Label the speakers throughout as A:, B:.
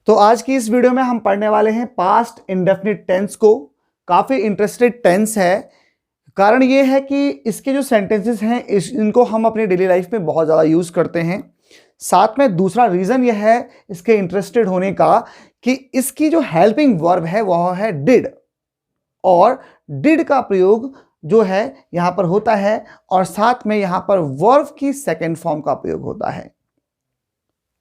A: तो आज की इस वीडियो में हम पढ़ने वाले हैं पास्ट इंडेफिनिट टेंस को। काफ़ी इंटरेस्टेड टेंस है। कारण ये है कि इसके जो सेंटेंसेस हैं इनको हम अपनी डेली लाइफ में बहुत ज़्यादा यूज़ करते हैं। साथ में दूसरा रीज़न यह है इसके इंटरेस्टेड होने का कि इसकी जो हेल्पिंग वर्ब है वह है डिड, और डिड का प्रयोग जो है यहाँ पर होता है और साथ में यहाँ पर वर्ब की सेकेंड फॉर्म का प्रयोग होता है।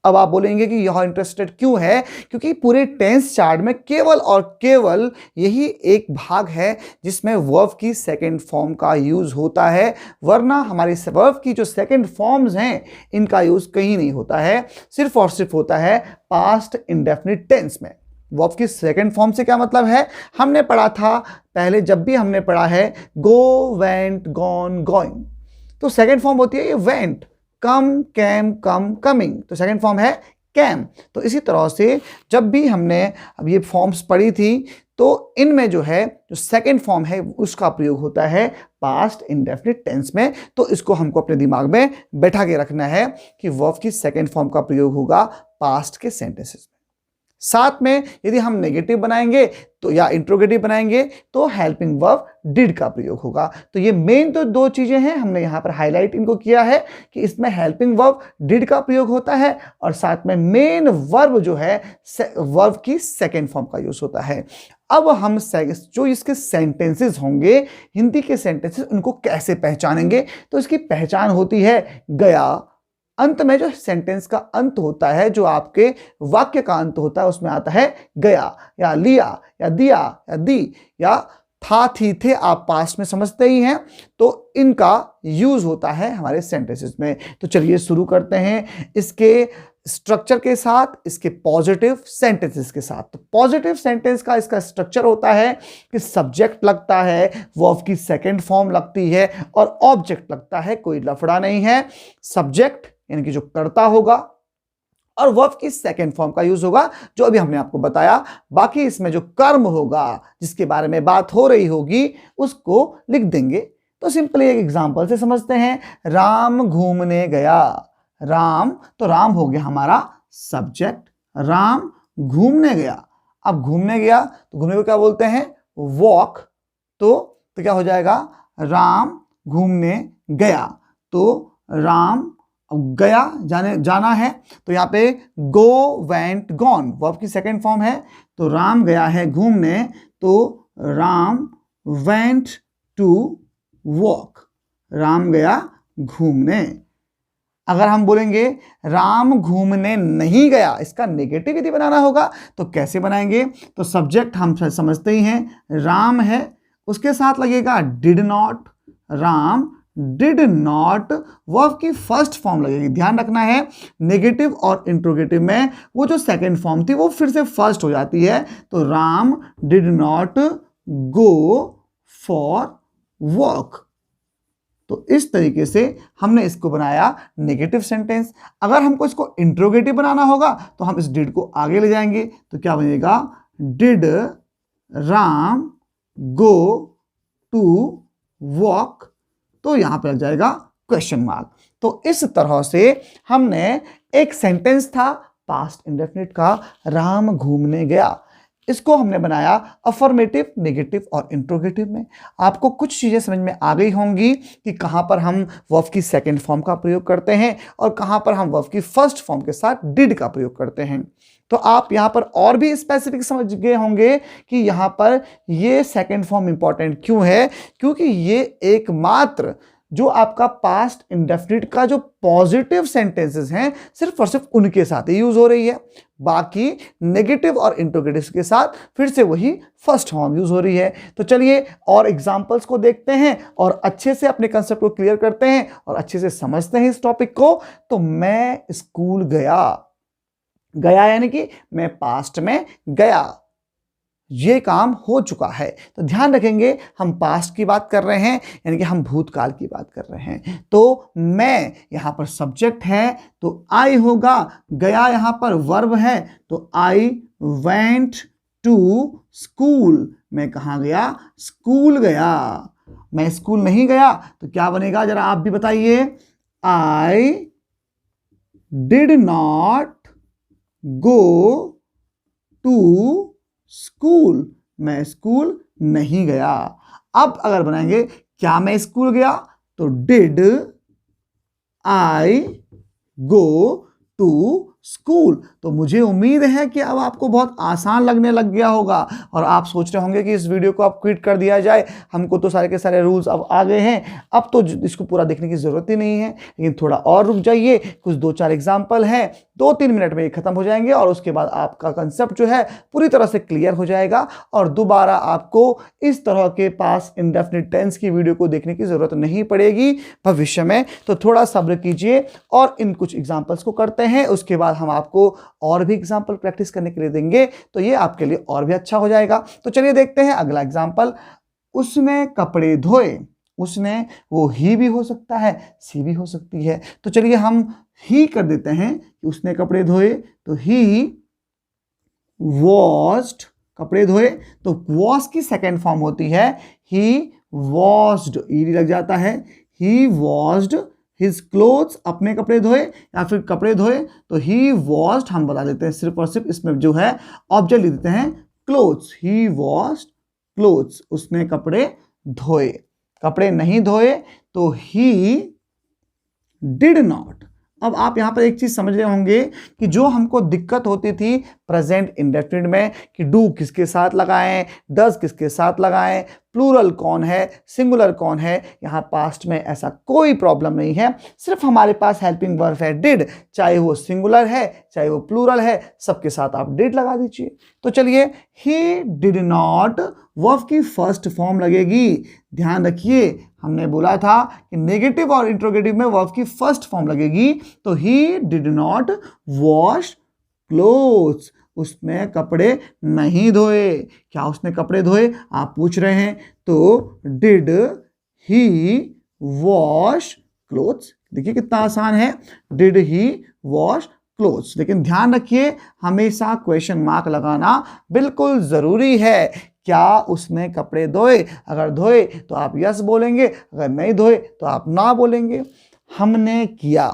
A: अब आप बोलेंगे कि यह इंटरेस्टेड क्यों है? क्योंकि पूरे टेंस चार्ट में केवल और केवल यही एक भाग है जिसमें वर्ब की सेकंड फॉर्म का यूज होता है, वरना हमारी वर्ब की जो सेकंड फॉर्म्स हैं इनका यूज कहीं नहीं होता है, सिर्फ और सिर्फ होता है पास्ट इंडेफिनिट टेंस में। वर्ब की सेकंड फॉर्म से क्या मतलब है? हमने पढ़ा था पहले, जब भी हमने पढ़ा है गो, वेंट, गॉन, गोइंग, तो सेकंड फॉर्म होती है ये वेंट, कम, कैम, कम, कमिंग, तो सेकंड फॉर्म है कैम। तो इसी तरह से जब भी हमने अब ये फॉर्म्स पढ़ी थी तो इनमें जो है जो सेकंड फॉर्म है उसका प्रयोग होता है पास्ट इंडेफिनिट टेंस में। तो इसको हमको अपने दिमाग में बैठा के रखना है कि वर्ब की सेकंड फॉर्म का प्रयोग होगा पास्ट के सेंटेंसेस में। साथ में यदि हम नेगेटिव बनाएंगे तो या इंट्रोगेटिव बनाएंगे तो हेल्पिंग वर्ब डिड का प्रयोग होगा। तो ये मेन तो दो चीजें हैं, हमने यहां पर हाईलाइट इनको किया है कि इसमें हेल्पिंग वर्ब डिड का प्रयोग होता है और साथ में मेन वर्ब जो है वर्ब की सेकेंड फॉर्म का यूज होता है। अब हम जो इसके सेंटेंसेस होंगे, हिंदी के सेंटेंसेस, उनको कैसे पहचानेंगे? तो इसकी पहचान होती है गया। अंत में जो सेंटेंस का अंत होता है, जो आपके वाक्य का अंत होता है, उसमें आता है गया या लिया या दिया या दी या था, थी, थे, आप पास्ट में समझते ही हैं, तो इनका यूज होता है हमारे सेंटेंसेस में। तो चलिए शुरू करते हैं इसके स्ट्रक्चर के साथ, इसके पॉजिटिव सेंटेंसेस के साथ। तो पॉजिटिव सेंटेंस का इसका स्ट्रक्चर होता है कि सब्जेक्ट लगता है, वर्ब की सेकंड फॉर्म लगती है और ऑब्जेक्ट लगता है, कोई लफड़ा नहीं है। सब्जेक्ट यानी कि जो कर्ता होगा और वर्ब की सेकंड फॉर्म का यूज होगा जो अभी हमने आपको बताया। बाकी इसमें जो कर्म होगा जिसके बारे में बात हो रही होगी उसको लिख देंगे। तो सिंपली एक एग्जांपल से समझते हैं। राम घूमने गया। राम, तो राम हो गया हमारा सब्जेक्ट, राम घूमने गया। अब घूमने गया तो घूमने को क्या बोलते हैं? वॉक। तो क्या हो जाएगा? राम घूमने गया, तो राम गया, जाना है, तो यहाँ पे गो, वेंट, गॉन वर्ब की सेकंड फॉर्म है। तो राम गया है घूमने, तो Ram went to walk, Ram गया घूमने। अगर हम बोलेंगे राम घूमने नहीं गया, इसका नेगेटिव यदि बनाना होगा तो कैसे बनाएंगे? तो सब्जेक्ट हम समझते ही हैं, राम है, उसके साथ लगेगा did not, Ram did not, verb की फर्स्ट फॉर्म लगेगी। ध्यान रखना है नेगेटिव और इंट्रोगेटिव में वो जो सेकंड फॉर्म थी वो फिर से फर्स्ट हो जाती है। तो Ram did not go for walk. तो इस तरीके से हमने इसको बनाया नेगेटिव सेंटेंस। अगर हमको इसको इंट्रोगेटिव बनाना होगा तो हम इस डिड को आगे ले जाएंगे, तो क्या बनेगा? Did Ram go to walk, तो यहां पर लग जाएगा क्वेश्चन मार्क। तो इस तरह से हमने एक सेंटेंस था पास्ट इंडेफिनिट का, राम घूमने गया, इसको हमने बनाया अफर्मेटिव, नेगेटिव और इंट्रोगेटिव में। आपको कुछ चीजें समझ में आ गई होंगी कि कहां पर हम वर्ब की सेकंड फॉर्म का प्रयोग करते हैं और कहां पर हम वर्ब की फर्स्ट फॉर्म के साथ डिड का प्रयोग करते हैं। तो आप यहां पर और भी स्पेसिफिक समझ गए होंगे कि यहां पर ये सेकंड फॉर्म इंपॉर्टेंट क्यों है, क्योंकि ये एकमात्र जो आपका पास्ट इंडेफिनिट का जो पॉजिटिव सेंटेंसेस हैं सिर्फ और सिर्फ उनके साथ ही यूज हो रही है। बाकी नेगेटिव और इंट्रोगेटिव के साथ फिर से वही फर्स्ट फॉर्म यूज हो रही है। तो चलिए और एग्जांपल्स को देखते हैं और अच्छे से अपने कंसेप्ट को क्लियर करते हैं और अच्छे से समझते हैं इस टॉपिक को। तो मैं स्कूल गया, गया यानी कि मैं पास्ट में गया, ये काम हो चुका है। तो ध्यान रखेंगे हम पास्ट की बात कर रहे हैं यानी कि हम भूतकाल की बात कर रहे हैं। तो मैं यहां पर सब्जेक्ट है तो आई होगा, गया यहां पर वर्ब है तो आई वेंट टू स्कूल, मैं कहां गया? स्कूल गया। मैं स्कूल नहीं गया तो क्या बनेगा जरा आप भी बताइए? I did not go to school, मैं स्कूल नहीं गया। अब अगर बनाएंगे क्या मैं स्कूल गया, तो did I go to school. तो मुझे उम्मीद है कि अब आपको बहुत आसान लगने लग गया होगा और आप सोच रहे होंगे कि इस वीडियो को आप क्विट कर दिया जाए, हमको तो सारे के सारे रूल्स अब आ गए हैं, अब तो इसको पूरा देखने की ज़रूरत ही नहीं है। लेकिन थोड़ा और रुक जाइए, कुछ 2-4 एग्जाम्पल हैं, 2-3 मिनट में ये खत्म हो जाएंगे और उसके बाद आपका कंसेप्ट जो है पूरी तरह से क्लियर हो जाएगा और दोबारा आपको इस तरह के पास्ट इंडेफिनिट टेंस की वीडियो को देखने की ज़रूरत नहीं पड़ेगी भविष्य में। तो थोड़ा सब्र कीजिए और इन कुछ एग्जाम्पल्स को करते हैं, उसके बाद हम आपको और भी एग्जाम्पल प्रैक्टिस करने के लिए देंगे, तो ये आपके लिए और भी अच्छा हो जाएगा। तो चलिए देखते हैं अगला एग्जाम्पल। उसने कपड़े धोए, उसने वो ही भी हो सकता है, सी भी हो सकती है, तो चलिए हम ही कर देते हैं कि उसने कपड़े धोए, तो ही वॉश्ड, कपड़े धोए तो वॉश की सेकेंड फॉर्म होती है ही वॉश्ड, ईडी लग जाता है, ही वॉश्ड हिज क्लोथ्स, अपने कपड़े धोए या फिर कपड़े धोए तो ही वॉश्ड हम बता देते हैं, सिर्फ और सिर्फ इसमें जो है ऑब्जेक्ट लिख देते हैं क्लोथ्स, ही वॉश्ड क्लोथ्स, उसने कपड़े धोए। कपड़े नहीं धोए तो ही डिड नॉट। अब आप यहां पर एक चीज समझ रहे होंगे कि जो हमको दिक्कत होती थी प्रेजेंट इंडेफिनिट में कि डू किसके साथ लगाएं, डज किसके साथ लगाएं, प्लूरल कौन है, सिंगुलर कौन है, यहाँ पास्ट में ऐसा कोई प्रॉब्लम नहीं है, सिर्फ हमारे पास हेल्पिंग वर्ब है डिड, चाहे वो सिंगुलर है चाहे वो प्लूरल है, सबके साथ आप डिड लगा दीजिए। तो चलिए ही डिड नॉट वर्ब की फर्स्ट फॉर्म लगेगी। ध्यान रखिए हमने बोला था कि नेगेटिव और इंट्रोगेटिव में वर्ब की फर्स्ट फॉर्म लगेगी, तो he did not wash clothes, उसने कपड़े नहीं धोए। क्या उसने कपड़े धोए आप पूछ रहे हैं, तो डिड ही वॉश क्लोथ्स। देखिए कितना आसान है, डिड ही वॉश क्लोथ्स। लेकिन ध्यान रखिए हमेशा क्वेश्चन मार्क लगाना बिल्कुल जरूरी है। क्या उसने कपड़े धोए, अगर धोए तो आप यस बोलेंगे, अगर नहीं धोए तो आप ना बोलेंगे। हमने किया,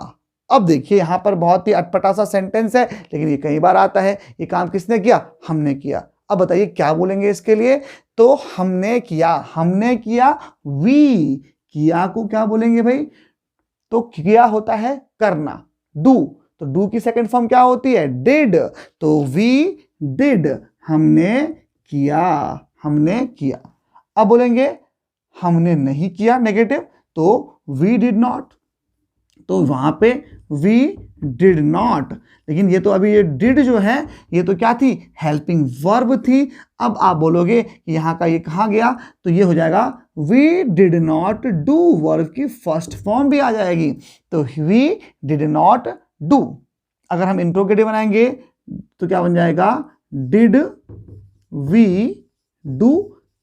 A: अब देखिए यहां पर बहुत ही अटपटा सा सेंटेंस है लेकिन ये कई बार आता है, ये काम किसने किया, हमने किया। अब बताइए क्या बोलेंगे इसके लिए, तो हमने किया, हमने किया, वी, किया को क्या बोलेंगे भाई, तो किया होता है करना, डू, तो डू की सेकंड फॉर्म क्या होती है, डिड, तो वी डिड, हमने किया, हमने किया। अब बोलेंगे हमने नहीं किया नेगेटिव, तो वी डिड नॉट, तो वहां पे वी डिड नॉट, लेकिन ये तो अभी ये डिड जो है ये तो क्या थी, हेल्पिंग वर्ब थी। अब आप बोलोगे कि यहाँ का ये कहाँ गया, तो ये हो जाएगा we did not do, verb की फर्स्ट फॉर्म भी आ जाएगी, तो वी डिड नॉट डू। अगर हम इंट्रोगेटिव बनाएंगे तो क्या बन जाएगा, डिड वी डू,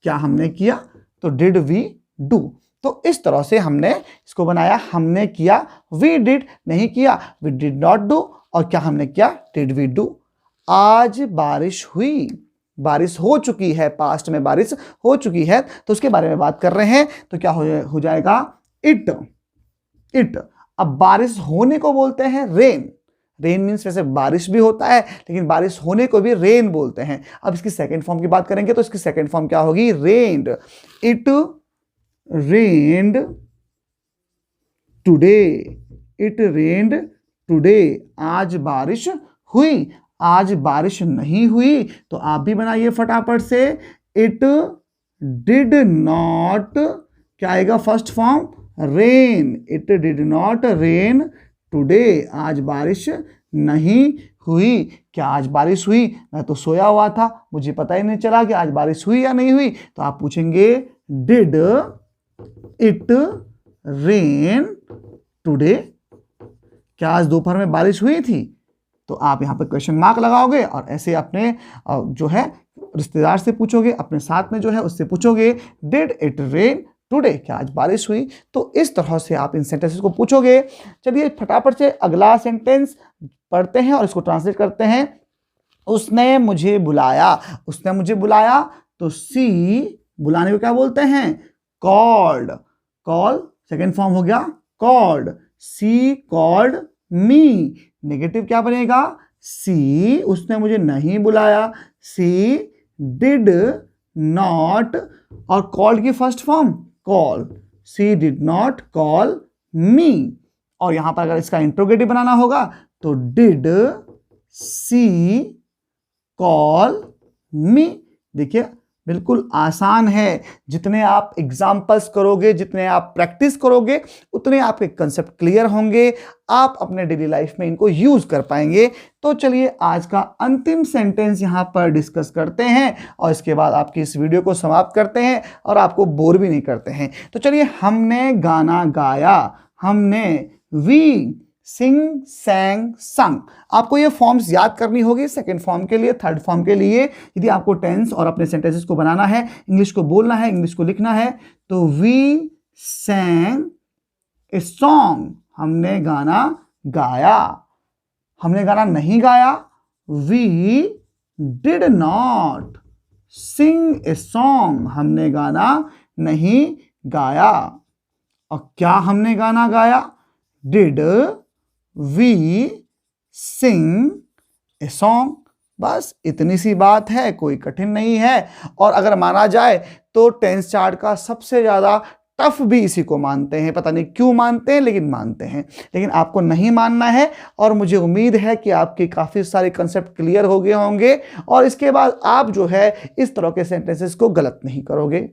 A: क्या हमने किया, तो डिड वी डू। तो इस तरह से हमने इसको बनाया, हमने किया, वी डिड, नहीं किया वी डिड नॉट डू, और क्या हमने किया, डिड वी डू। आज बारिश हुई, बारिश हो चुकी है, पास्ट में बारिश हो चुकी है तो उसके बारे में बात कर रहे हैं, तो क्या हो जाएगा, इट, इट। अब बारिश होने को बोलते हैं रेन, रेन मीन्स वैसे बारिश भी होता है लेकिन बारिश होने को भी रेन बोलते हैं। अब इसकी सेकंड फॉर्म की बात करेंगे तो इसकी सेकंड फॉर्म क्या होगी, rained, it rained today, it rained today, आज बारिश हुई। आज बारिश नहीं हुई तो आप भी बनाइए फटाफट से, इट डिड नॉट, क्या आएगा first form, rain, it did not rain today, आज बारिश नहीं हुई। क्या आज बारिश हुई, मैं तो सोया हुआ था, मुझे पता ही नहीं चला कि आज बारिश हुई या नहीं हुई, तो आप पूछेंगे डिड इट रेन टुडे, क्या आज दोपहर में बारिश हुई थी, तो आप यहाँ पर क्वेश्चन मार्क लगाओगे और ऐसे अपने जो है रिश्तेदार से पूछोगे, अपने साथ में जो है उससे पूछोगे डिड इट रेन टुडे, क्या आज बारिश हुई। तो इस तरह से आप इन सेंटेंसेस को पूछोगे। चलिए फटाफट से अगला सेंटेंस पढ़ते हैं और इसको ट्रांसलेट करते हैं। उसने मुझे बुलाया, उसने मुझे बुलाया, तो सी, बुलाने को क्या बोलते हैं, कॉल्ड, कॉल सेकेंड फॉर्म हो गया called, she called me, negative क्या बनेगा, सी उसने मुझे नहीं बुलाया, सी डिड नॉट, और कॉल्ड की first form call, she did not call me. और यहां पर अगर इसका इंट्रोगेटिव बनाना होगा तो डिड सी कॉल मी। देखिए बिल्कुल आसान है, जितने आप एग्जाम्पल्स करोगे, जितने आप प्रैक्टिस करोगे, उतने आपके कंसेप्ट क्लियर होंगे, आप अपने डेली लाइफ में इनको यूज कर पाएंगे। तो चलिए आज का अंतिम सेंटेंस यहां पर डिस्कस करते हैं और इसके बाद आपकी इस वीडियो को समाप्त करते हैं और आपको बोर भी नहीं करते हैं। तो चलिए, हमने गाना गाया, हमने वी सिंग सैंग संग। आपको ये फॉर्म्स याद करनी होगी सेकंड फॉर्म के लिए, थर्ड फॉर्म के लिए। यदि आपको टेंस और अपने सेंटेंसेस को बनाना है, इंग्लिश को बोलना है, इंग्लिश को लिखना है, तो वी सैंग ए सॉन्ग, हमने गाना गाया। हमने गाना नहीं गाया, we did not sing a song, हमने गाना नहीं गाया। और क्या हमने गाना गाया? Did we sing a song. बस इतनी सी बात है, कोई कठिन नहीं है। और अगर माना जाए तो टेंस चार्ट का सबसे ज्यादा टफ भी इसी को मानते हैं। पता नहीं क्यों मानते हैं, लेकिन मानते हैं। लेकिन आपको नहीं मानना है, और मुझे उम्मीद है कि आपके काफी सारे कंसेप्ट क्लियर हो गए होंगे और इसके बाद आप जो है इस तरह के सेंटेंसेस को गलत नहीं करोगे।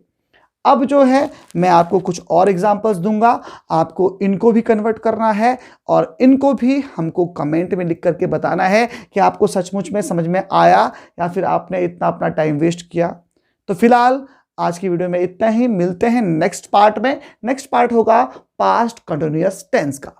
A: अब जो है मैं आपको कुछ और एग्जांपल्स दूंगा, आपको इनको भी कन्वर्ट करना है और इनको भी हमको कमेंट में लिख करके बताना है कि आपको सचमुच में समझ में आया या फिर आपने इतना अपना टाइम वेस्ट किया। तो फिलहाल आज की वीडियो में इतना ही, मिलते हैं नेक्स्ट पार्ट में। नेक्स्ट पार्ट होगा पास्ट कंटिन्यूअस टेंस का।